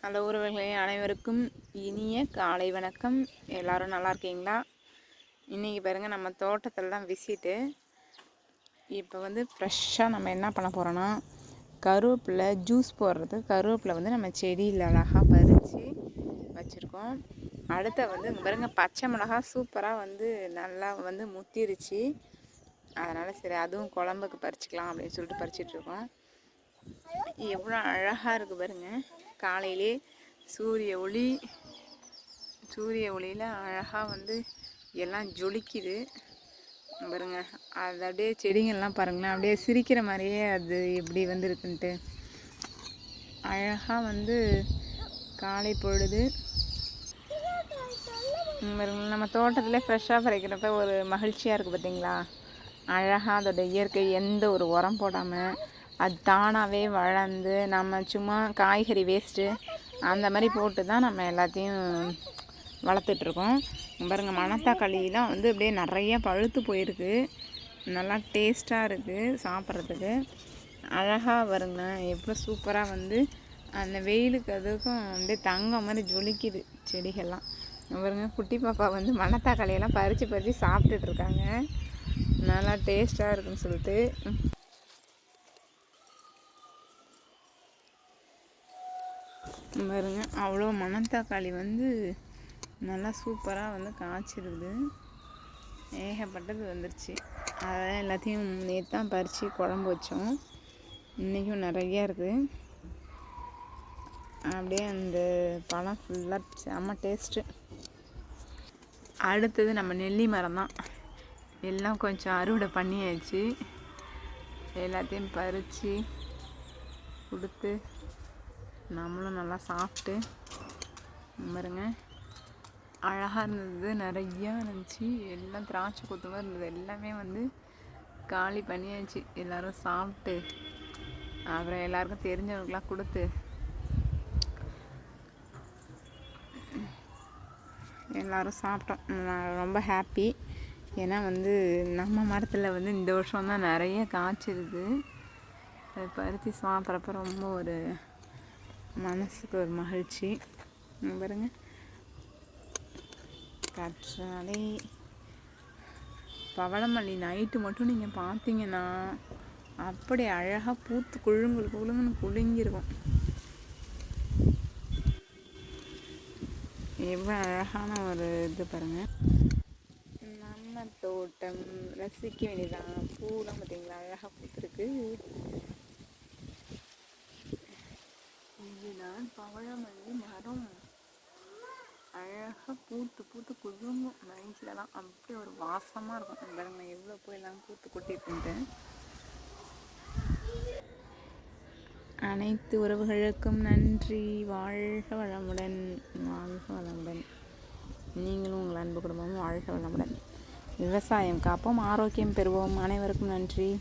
Hello உறவுகளே, அனைவருக்கும் இனிய காலை வணக்கம். எல்லோரும் நல்லா இருக்கீங்களா? இன்றைக்கி பாருங்கள், நம்ம தோட்டத்தில் தான் விசிட்டு. இப்போ ஃப்ரெஷ்ஷாக நம்ம என்ன பண்ண போகிறோன்னா, கருவேப்பிலை ஜூஸ் போடுறது. கருவேப்பிலை நம்ம செடியில் அழகாக பறித்து வச்சுருக்கோம். அடுத்த இங்கே பாருங்கள், பச்சை மிளகா சூப்பராக நல்லா முத்திருச்சு. அதனால் சரி, அதுவும் குழம்புக்கு பறிச்சிக்கலாம் அப்படின்னு சொல்லிட்டு பறிச்சிட்ருக்கோம். எவ்வளோ அழகாக இருக்குது பாருங்கள். காலையிலே சூரிய ஒளியில் அழகாக எல்லாம் ஜொலிக்குது பாருங்க. அது அப்படியே செடிங்கள்லாம் பாருங்களேன், அப்படியே சிரிக்கிற மாதிரியே அது எப்படி இருக்குன்ட்டு அழகாக காலை பொழுது நம்ம தோட்டத்தில் ஃப்ரெஷ்ஷாக பறிக்கிறப்ப ஒரு மகிழ்ச்சியாக இருக்குது பார்த்தீங்களா? அழகாக அதோட இயற்கை, எந்த ஒரு உரம் போடாமல் அது தானாகவே வளர்ந்து, நம்ம சும்மா காய்கறி வேஸ்ட்டு அந்த மாதிரி போட்டு தான் நம்ம எல்லாத்தையும் வளர்த்துட்ருக்கோம். பாருங்கள், மணத்தக்காளிலாம் அப்படியே நிறைய பழுத்து போயிருக்கு. நல்லா டேஸ்ட்டாக இருக்குது சாப்பிட்றதுக்கு. அழகாக வருங்க, எவ்வளோ சூப்பராக அந்த வெயிலுக்கு அதுக்கும் அப்படியே தங்க மாதிரி ஜொலிக்குது செடிகள்லாம். பாருங்க, குட்டி பாப்பா மணத்தக்காளியெல்லாம் பறித்து சாப்பிட்டுட்ருக்காங்க. நல்லா டேஸ்ட்டாக இருக்குன்னு சொல்லிட்டு. பாருங்க, அவ்வளோ மணத்தக்காளி நல்லா சூப்பராக காய்ச்சிருக்குது. ஏகப்பட்டது வந்துருச்சு. அதெல்லாம் எல்லாத்தையும் நேற்று தான் பறித்து குழம்பு வச்சோம். இன்றைக்கும் நிறையா இருக்குது. அப்படியே அந்த பழம் ஃபுல்லாக செம்ம டேஸ்ட்டு. அடுத்தது நம்ம நெல்லி மரம் தான். எல்லாம் கொஞ்சம் அறுவடை பண்ணியாச்சு. எல்லாத்தையும் பறித்து கொடுத்து நம்மளும் நல்லா சாப்பிட்டு பாருங்க. அழகாக இருந்தது, நிறையா இருந்துச்சு. எல்லாம் திராட்சை கொத்து மாதிரி இருந்தது. எல்லாமே காலி பண்ணியாச்சு. எல்லோரும் சாப்பிட்டு அப்புறம் எல்லாருக்கும் தெரிஞ்சவங்களுக்கெலாம் கொடுத்து எல்லோரும் சாப்பிட்டோம். நான் ரொம்ப ஹாப்பி. ஏன்னா நம்ம மரத்தில் இந்த வருஷம் தான் நிறைய காய்ச்சிருது. அதை பறித்து சாப்பிட்றப்ப ரொம்ப ஒரு மனசுக்கு ஒரு மகிழ்ச்சி. பாருங்க, கற்றாழை, பவளமல்லி நைட்டு மட்டும் நீங்கள் பார்த்தீங்கன்னா அப்படி அழகாக பூத்து குழுங்குன்னு குலுங்கிருக்கும். எவ்வளோ அழகான ஒரு இது பாருங்கள். நம்ம தோட்டம் ரசிக்க வேண்டியதான். பூலாம் பார்த்தீங்களா, அழகாக பூத்துருக்கு. இதுதான் பவளமல்லி மரம். அழகாக பூத்து குழுங்கும் நைட்லலாம். அப்படி ஒரு வாசமாக இருக்கும். பாருங்க, எவ்வளோ போயெல்லாம் பூத்து கொட்டிருக்குன்ட்டு. அனைத்து உறவுகளுக்கும் நன்றி. வாழ்க வளமுடன், வாழ்க வளமுடன். நீங்களும் உங்கள் அன்பு குடும்பமும் வாழ்க வளமுடன். விவசாயம் காப்போம், ஆரோக்கியம் பெறுவோம். அனைவருக்கும் நன்றி.